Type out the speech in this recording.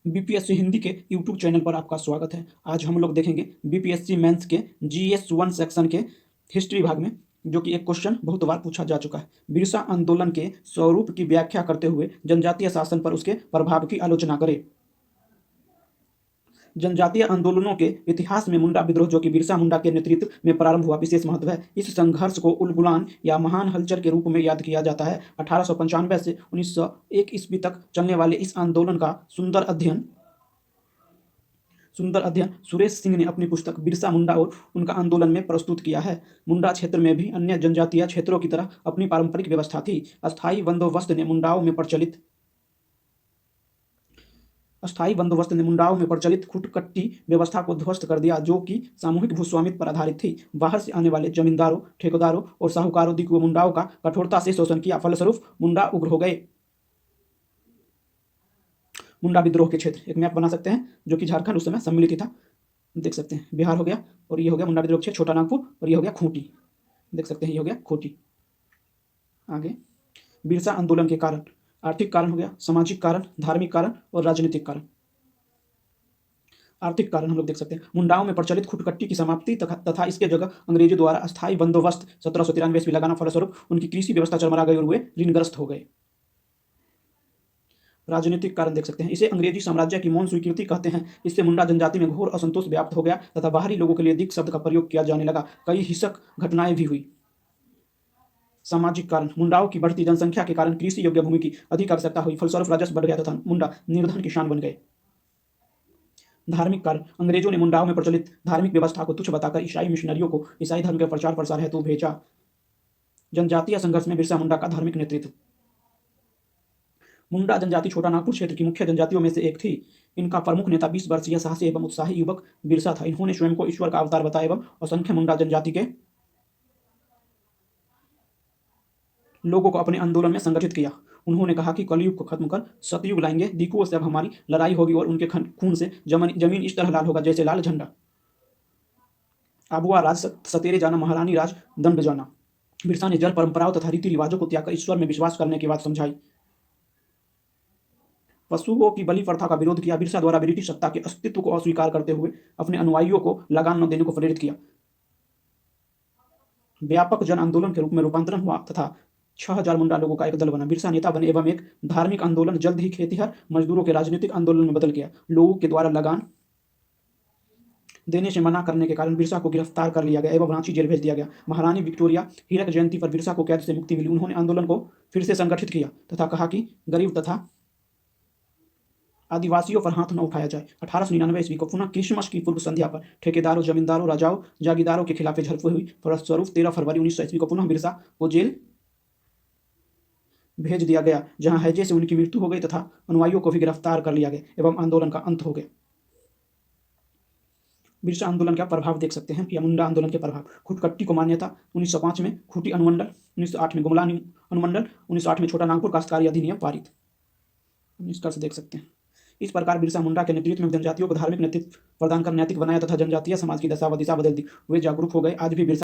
BPSC Hindi के YouTube channel पर आपका स्वागत है। आज हम लोग देखेंगे बीपीएससी मेंस के जीएस 1 सेक्शन के हिस्ट्री भाग में, जो कि एक क्वेश्चन बहुत बार पूछा जा चुका है। बिरसा आंदोलन के स्वरूप की व्याख्या करते हुए जनजातीय शासन पर उसके प्रभाव की आलोचना करें। जनजातीय आंदोलनों के इतिहास में मुंडा विद्रोह, जो कि बिरसा मुंडा के नेतृत्व में प्रारंभ हुआ, विशेष महत्व है। इस संघर्ष को उलगुलान या महान हलचल के रूप में याद किया जाता है। 1895 से 1901 ईस्वी तक चलने वाले इस आंदोलन का सुंदर अध्ययन सुरेश सिंह ने अपनी पुस्तक बिरसा मुंडा और उनका आंदोलन में प्रस्तुत किया है। मुंडा क्षेत्र में भी अन्य जनजातीय क्षेत्रों की तरह अपनी पारंपरिक व्यवस्था थी। अस्थायी बंदोबस्त ने मुंडाओं में प्रचलित खुटकट्टी व्यवस्था को ध्वस्त कर दिया, जो कि सामूहिक भूस्वामित्व पर आधारित थी। बाहर से आने वाले जमींदारों, ठेकेदारों और साहूकारों दिक्कू मुंडाओं का कठोरता से शोषण किया। फलस्वरूप मुंडा उग्र हो गए। मुंडा विद्रोह के क्षेत्र, एक मैप बना सकते हैं, जो कि झारखंड उस समय सम्मिलित था। देख सकते हैं, बिहार हो गया और ये हो गया मुंडा विद्रोह क्षेत्र, छोटा नागपुर, और ये हो गया खूंटी। देख सकते हैं, ये हो गया खूंटी। आगे बिरसा आंदोलन के कारण, आर्थिक कारण हो गया, सामाजिक कारण, धार्मिक कारण और राजनीतिक कारण। आर्थिक कारण हम लोग देख सकते हैं, मुंडाओं में प्रचलित खुटकट्टी की समाप्ति तथा इसके जगह अंग्रेजों द्वारा अस्थायी बंदोबस्त 1793 ईस्वी लगाना। फलस्वरूप उनकी कृषि व्यवस्था चरमरा गई और वे ऋणग्रस्त हो गए। राजनीतिक कारण देख सकते हैं, इसे अंग्रेजी साम्राज्य की मौन स्वीकृति कहते हैं। इससे मुंडा जनजाति में घोर असंतोष व्याप्त हो गया तथा बाहरी लोगों के लिए दिक शब्द का प्रयोग किया जाने लगा। कई हिंसक घटनाएं भी हुई। सामाजिक कारण, मुंडाओं की बढ़ती जनसंख्या के कारण कृषि योग्य भूमि की अधिक आवश्यकता हुई। फलस्वरूप राजस्व बढ़ गया तथा मुंडा निर्धन किसान बन गए। धार्मिक कारण, अंग्रेजों ने मुंडाओं में प्रचलित धार्मिक व्यवस्था को तुच्छ बताकर ईसाई मिशनरियों को ईसाई धर्म के प्रचार प्रसार हेतु भेजा। जनजातीय संघर्ष में बिरसा मुंडा का धार्मिक नेतृत्व। मुंडा जनजाति छोटा नागपुर क्षेत्र की मुख्य जनजातियों में से एक थी। इनका प्रमुख नेता 20 वर्षीय साहसी एवं उत्साही युवक बिरसा था। इन्होंने स्वयं को ईश्वर का अवतार बताया एवं असंख्य मुंडा जनजाति के लोगों को अपने आंदोलन में संगठित किया। उन्होंने कहा कि कलयुग को खत्म कर सतयुग लाएंगे। दिकुओं से अब हमारी लड़ाई होगी और उनके खून से जमीन इस तरह लाल होगा जैसे लाल झंडा। आबुआ राज सतेरे जाना, महारानी राज दंड जाना। बिरसा ने जल परंपराओं तथा रीति रिवाजों को त्याग कर ईश्वर में विश्वास करने की बात समझाई। पशुओं की बलि प्रथा का विरोध किया। बिरसा द्वारा ब्रिटिश सत्ता के अस्तित्व को अस्वीकार करते हुए अपने अनुयायियों को लगान न देने को प्रेरित किया। व्यापक जन आंदोलन के रूप में रूपांतरण हुआ तथा 6000 मुंडा लोगों का एक दल बना। बिरसा नेता बने एवं एक धार्मिक आंदोलन जल्द ही खेतीहर मजदूरों के राजनीतिक आंदोलन में बदल गया। लोगों के द्वारा लगान देने से मना करने के कारण बिरसा को गिरफ्तार कर लिया गया एवं रांची जेल भेज दिया गया। महारानी विक्टोरिया हीरक जयंती पर बिरसा को कैद से मुक्ति मिली। उन्होंने आंदोलन को फिर से संगठित किया तथा कहा कि गरीब तथा आदिवासियों पर हाथ न उठाया जाए। 1899 ईस्वी को पुनः क्रिसमस की पूर्व संध्या पर ठेकेदारों, जमींदारों, राजाओं, जागीरदारों के खिलाफ झड़पें हुई। फलस्वरूप 13 फरवरी 1900 ईस्वी को पुनः बिरसा को जेल भेज दिया गया, जहां हैजे से उनकी मृत्यु हो गई तथा अनुयायियों को भी गिरफ्तार कर लिया गया एवं आंदोलन का अंत हो गया। बिरसा आंदोलन का प्रभाव देख सकते हैं, या मुंडा आंदोलन के प्रभाव। खुटकट्टी को मान्यता 1905 में, खूंटी अनुमंडल 1908 में, गुमला अनुमंडल 1908 में, छोटा नागपुर काश्तकारी अधिनियम पारित। निष्कर्ष देख सकते हैं, इस प्रकार बिरसा मुंडा के नेतृत्व में जनजातियों को धार्मिक नेतृत्व प्रदान कर नैतिक बनाया तथा जनजातीय समाज की दशा व दिशा बदल दी। वे जागरूक हो गए। आज भी बिरसा